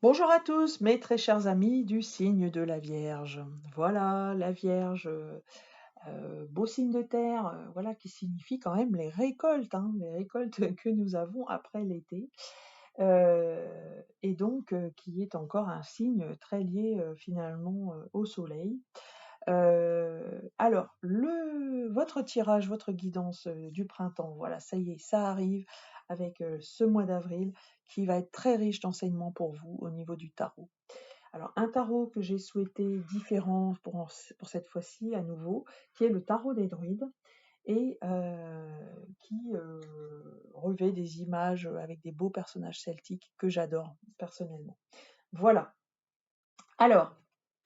Bonjour à tous, mes très chers amis du signe de la Vierge. Voilà, la Vierge, beau signe de terre, voilà, qui signifie quand même les récoltes, hein, les récoltes que nous avons après l'été, et donc qui est encore un signe très lié finalement au soleil. Alors, votre tirage, votre guidance du printemps, voilà, ça y est, ça arrive avec ce mois d'avril qui va être très riche d'enseignements pour vous au niveau du tarot. Alors, un tarot que j'ai souhaité différent pour cette fois-ci à nouveau, qui est le tarot des druides et qui revêt des images avec des beaux personnages celtiques que j'adore personnellement. Voilà. Alors,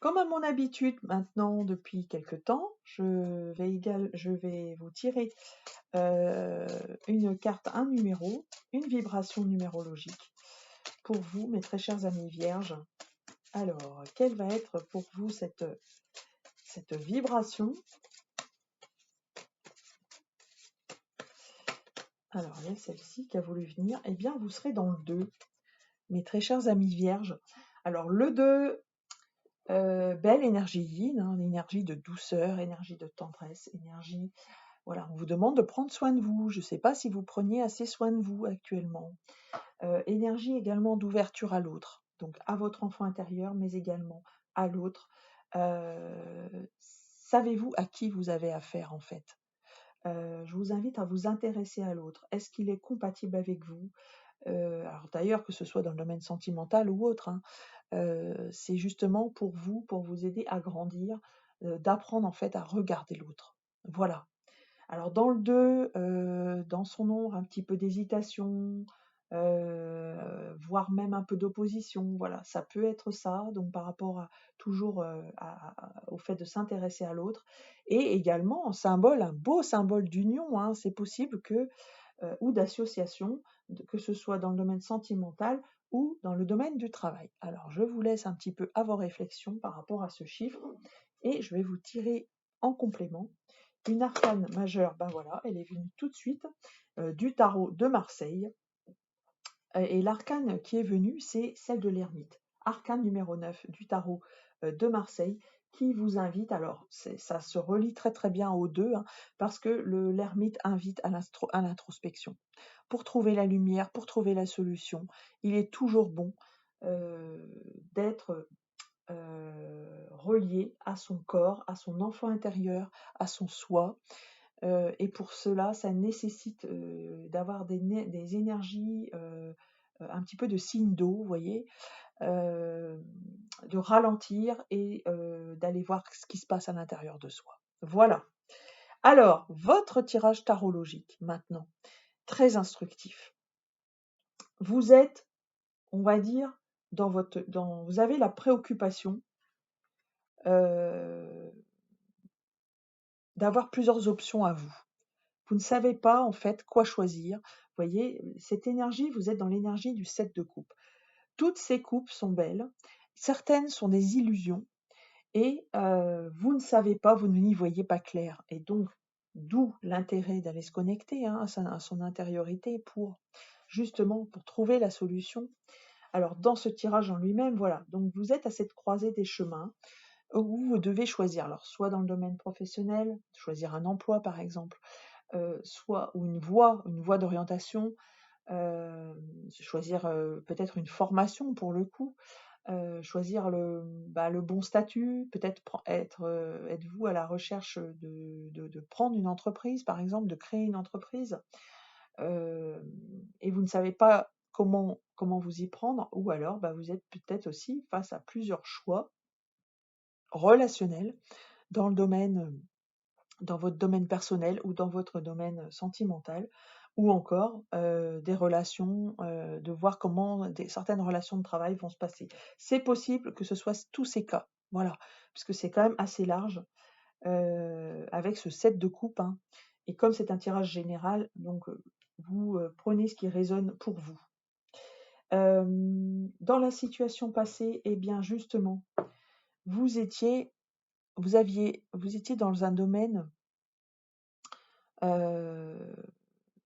comme à mon habitude maintenant depuis quelque temps, je vais vous tirer une carte, un numéro, une vibration numérologique pour vous, mes très chers amis vierges. Alors, quelle va être pour vous cette vibration? Alors, il y a celle-ci qui a voulu venir. Eh bien, vous serez dans le 2, mes très chers amis vierges. Alors, le 2, belle énergie yin, hein, l'énergie de douceur, énergie de tendresse, énergie. Voilà, on vous demande de prendre soin de vous. Je ne sais pas si vous preniez assez soin de vous actuellement. Énergie également d'ouverture à l'autre, donc à votre enfant intérieur, mais également à l'autre. Savez-vous à qui vous avez affaire en fait? Je vous invite à vous intéresser à l'autre. Est-ce qu'il est compatible avec vous? Alors d'ailleurs, que ce soit dans le domaine sentimental ou autre, hein, c'est justement pour vous aider à grandir, d'apprendre en fait à regarder l'autre. Voilà. Alors dans le 2, dans son ombre, un petit peu d'hésitation, voire même un peu d'opposition, voilà, ça peut être ça, donc par rapport à toujours, au fait de s'intéresser à l'autre et également un beau symbole d'union, hein. C'est possible que, ou d'association, que ce soit dans le domaine sentimental ou dans le domaine du travail. Alors je vous laisse un petit peu à vos réflexions par rapport à ce chiffre et je vais vous tirer en complément une arcane majeure, ben voilà, elle est venue tout de suite du tarot de Marseille. Et l'arcane qui est venue, c'est celle de l'ermite. Arcane numéro 9 du tarot de Marseille, qui vous invite, alors ça se relie très très bien aux deux, hein, parce que l'ermite invite à l'introspection. Pour trouver la lumière, pour trouver la solution, il est toujours bon d'être relié à son corps, à son enfant intérieur, à son soi. Et pour cela, ça nécessite d'avoir des énergies, un petit peu de signe d'eau, vous voyez, euh, de ralentir et d'aller voir ce qui se passe à l'intérieur de soi. Voilà. Alors, votre tirage tarologique, maintenant, très instructif. Vous êtes, on va dire, vous avez la préoccupation euh, d'avoir plusieurs options à vous. Vous ne savez pas en fait quoi choisir. Vous voyez, cette énergie, vous êtes dans l'énergie du 7 de coupe. Toutes ces coupes sont belles, certaines sont des illusions et vous ne savez pas, vous n'y voyez pas clair. Et donc, d'où l'intérêt d'aller se connecter hein, à son intériorité pour justement pour trouver la solution. Alors, dans ce tirage en lui-même, voilà, donc vous êtes à cette croisée des chemins où vous devez choisir, alors soit dans le domaine professionnel, choisir un emploi par exemple, soit ou une voie d'orientation, choisir peut-être une formation pour le coup, choisir le bon statut, peut-être êtes-vous à la recherche de prendre une entreprise, par exemple, de créer une entreprise, et vous ne savez pas comment vous y prendre, ou alors vous êtes peut-être aussi face à plusieurs choix relationnels dans le domaine dans votre domaine personnel ou dans votre domaine sentimental, ou encore des relations, de voir comment certaines relations de travail vont se passer. C'est possible que ce soit tous ces cas, voilà, puisque c'est quand même assez large avec ce set de coupe, hein. Et comme c'est un tirage général, donc vous prenez ce qui résonne pour vous. Dans la situation passée, eh bien justement, vous étiez, vous étiez dans un domaine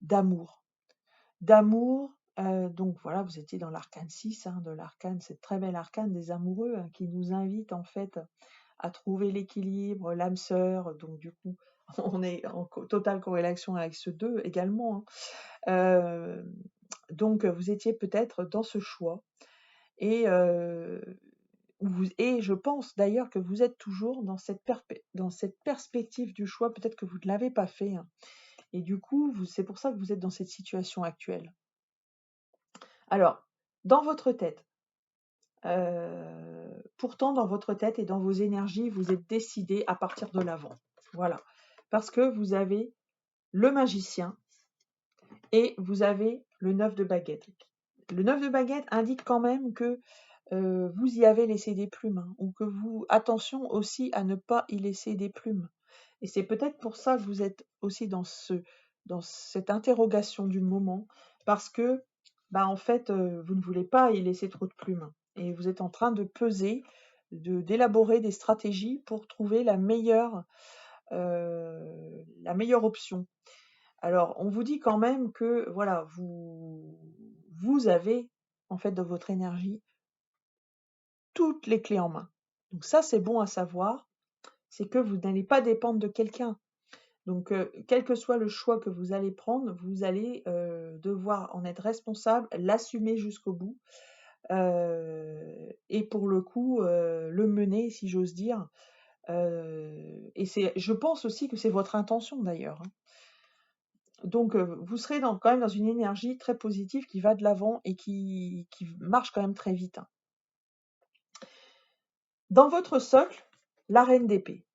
d'amour. D'amour Donc voilà, vous étiez dans l'arcane 6, hein, de l'arcane, cette très belle arcane des amoureux, hein, qui nous invite en fait à trouver l'équilibre, l'âme sœur. Donc du coup, on est en totale corrélation avec ce 2 également, hein. Donc vous étiez peut-être dans ce choix et et je pense d'ailleurs que vous êtes toujours dans cette perspective du choix, peut-être que vous ne l'avez pas fait, hein. Et du coup, c'est pour ça que vous êtes dans cette situation actuelle. Alors, dans votre tête, pourtant dans votre tête et dans vos énergies, vous êtes décidé à partir de l'avant. Voilà. Parce que vous avez le magicien et vous avez le 9 de baguette. Le 9 de baguette indique quand même que vous y avez laissé des plumes, hein, ou que attention aussi à ne pas y laisser des plumes. Et c'est peut-être pour ça que vous êtes aussi dans cette interrogation du moment, parce que, bah, en fait, vous ne voulez pas y laisser trop de plumes. Et vous êtes en train de peser, d'élaborer des stratégies pour trouver la meilleure option. Alors, on vous dit quand même que, voilà, vous avez, en fait, dans votre énergie, toutes les clés en main. Donc ça, c'est bon à savoir, c'est que vous n'allez pas dépendre de quelqu'un. Donc, quel que soit le choix que vous allez prendre, vous allez devoir en être responsable, l'assumer jusqu'au bout, et pour le coup, le mener, si j'ose dire. Et je pense aussi que c'est votre intention d'ailleurs, hein. Donc, vous serez quand même dans une énergie très positive qui va de l'avant et qui marche quand même très vite, hein. Dans votre socle, la reine d'épée.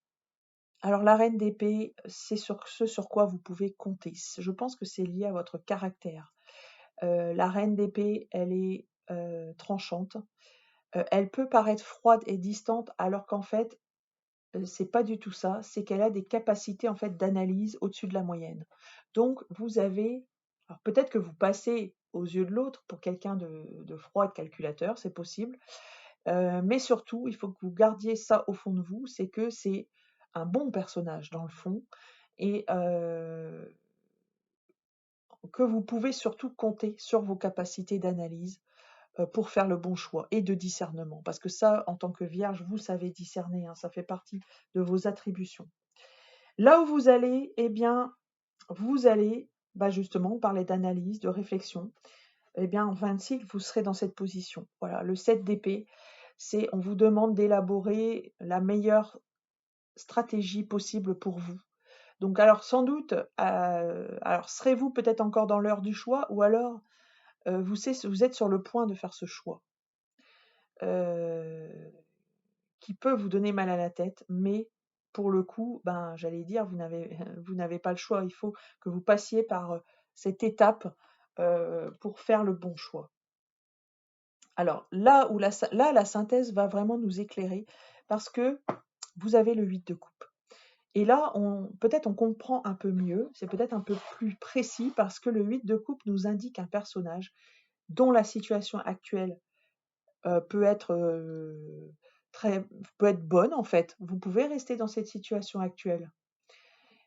Alors la reine d'épée, c'est ce sur quoi vous pouvez compter. Je pense que c'est lié à votre caractère. La reine d'épée, elle est tranchante. Elle peut paraître froide et distante, alors qu'en fait, c'est pas du tout ça. C'est qu'elle a des capacités en fait d'analyse au-dessus de la moyenne. Donc vous avez, alors peut-être que vous passez aux yeux de l'autre pour quelqu'un de froid et de calculateur, c'est possible. Mais surtout, il faut que vous gardiez ça au fond de vous, c'est que c'est un bon personnage dans le fond et que vous pouvez surtout compter sur vos capacités d'analyse, pour faire le bon choix et de discernement. Parce que ça, en tant que vierge, vous savez discerner, hein, ça fait partie de vos attributions. Là où vous allez, eh bien, vous allez, bah justement, on parlait d'analyse, de réflexion, eh bien, en fin de cycle, vous serez dans cette position. Voilà, le 7 d'épée, on vous demande d'élaborer la meilleure stratégie possible pour vous. Donc, alors, sans doute, alors, serez-vous peut-être encore dans l'heure du choix, ou alors, vous êtes sur le point de faire ce choix, qui peut vous donner mal à la tête, mais pour le coup, ben, j'allais dire, vous n'avez pas le choix. Il faut que vous passiez par cette étape pour faire le bon choix. Alors là où la synthèse va vraiment nous éclairer, parce que vous avez le 8 de coupe. Et là, peut-être on comprend un peu mieux, c'est peut-être un peu plus précis, parce que le 8 de coupe nous indique un personnage dont la situation actuelle peut être peut être bonne en fait. Vous pouvez rester dans cette situation actuelle.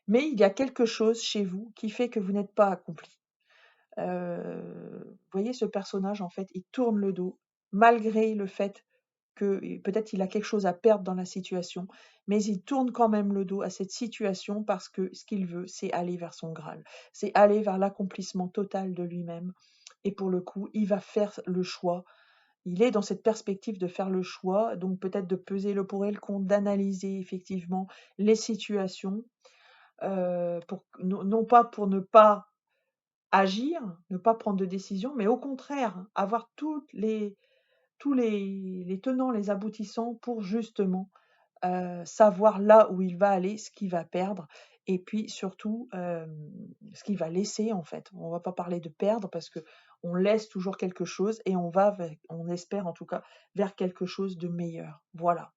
Mais il y a quelque chose chez vous qui fait que vous n'êtes pas accompli. Vous voyez ce personnage en fait, il tourne le dos, malgré le fait que peut-être il a quelque chose à perdre dans la situation, mais il tourne quand même le dos à cette situation parce que ce qu'il veut, c'est aller vers son Graal, c'est aller vers l'accomplissement total de lui-même. Et pour le coup, il va faire le choix. Il est dans cette perspective de faire le choix, donc peut-être de peser le pour et le contre, d'analyser effectivement les situations, non pas pour ne pas agir, ne pas prendre de décision, mais au contraire, avoir tous les tenants, les aboutissants pour justement savoir là où il va aller, ce qu'il va perdre et puis surtout, ce qu'il va laisser en fait. On va pas parler de perdre parce que on laisse toujours quelque chose et on espère en tout cas vers quelque chose de meilleur. Voilà.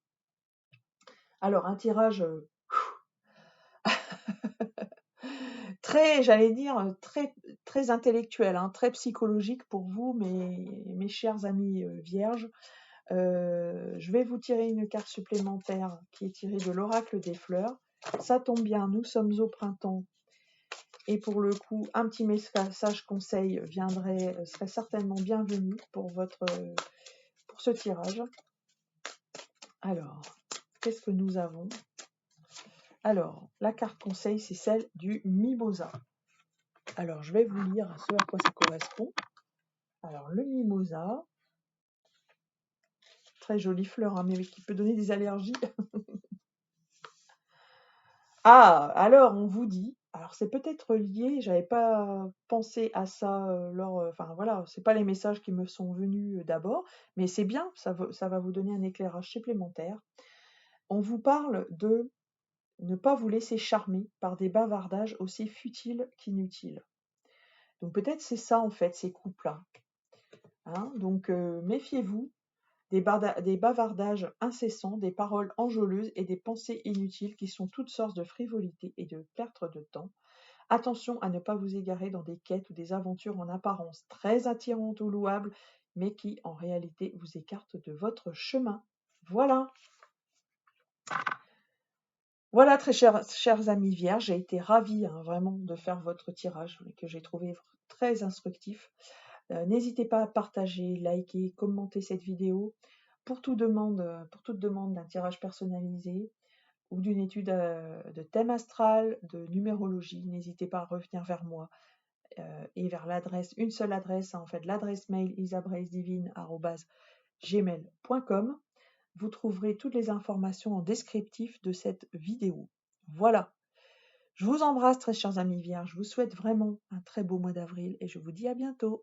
Alors un tirage, très, j'allais dire, très très intellectuel, hein, très psychologique pour vous mes chers amis, vierges. Je vais vous tirer une carte supplémentaire qui est tirée de l'oracle des fleurs. Ça tombe bien, nous sommes au printemps Et pour le coup, un petit message conseil serait certainement bienvenu pour ce tirage. Alors, qu'est-ce que nous avons? Alors, la carte conseil, c'est celle du mimosa. Alors, je vais vous lire ce à quoi ça correspond. Alors, le mimosa, très jolie fleur, hein, mais qui peut donner des allergies. Ah, alors on vous dit, alors c'est peut-être lié, j'avais pas pensé à ça enfin voilà, c'est pas les messages qui me sont venus d'abord, mais c'est bien, ça va vous donner un éclairage supplémentaire. On vous parle de ne pas vous laisser charmer par des bavardages aussi futiles qu'inutiles. Donc peut-être c'est ça en fait, ces couples-là. Hein. Donc méfiez-vous des bavardages incessants, des paroles enjôleuses et des pensées inutiles qui sont toutes sortes de frivolités et de perte de temps. Attention à ne pas vous égarer dans des quêtes ou des aventures en apparence très attirantes ou louables, mais qui en réalité vous écartent de votre chemin. Voilà. Voilà, très chers amis vierges, j'ai été ravie vraiment de faire votre tirage que j'ai trouvé très instructif. N'hésitez pas à partager, liker, commenter cette vidéo. Pour toute demande d'un tirage personnalisé ou d'une étude de thème astral, de numérologie, n'hésitez pas à revenir vers moi et vers une seule adresse, en fait l'adresse mail isabraisdivine@gmail.com. Vous trouverez toutes les informations en descriptif de cette vidéo. Voilà. Je vous embrasse très chers amis vierges, je vous souhaite vraiment un très beau mois d'avril et je vous dis à bientôt.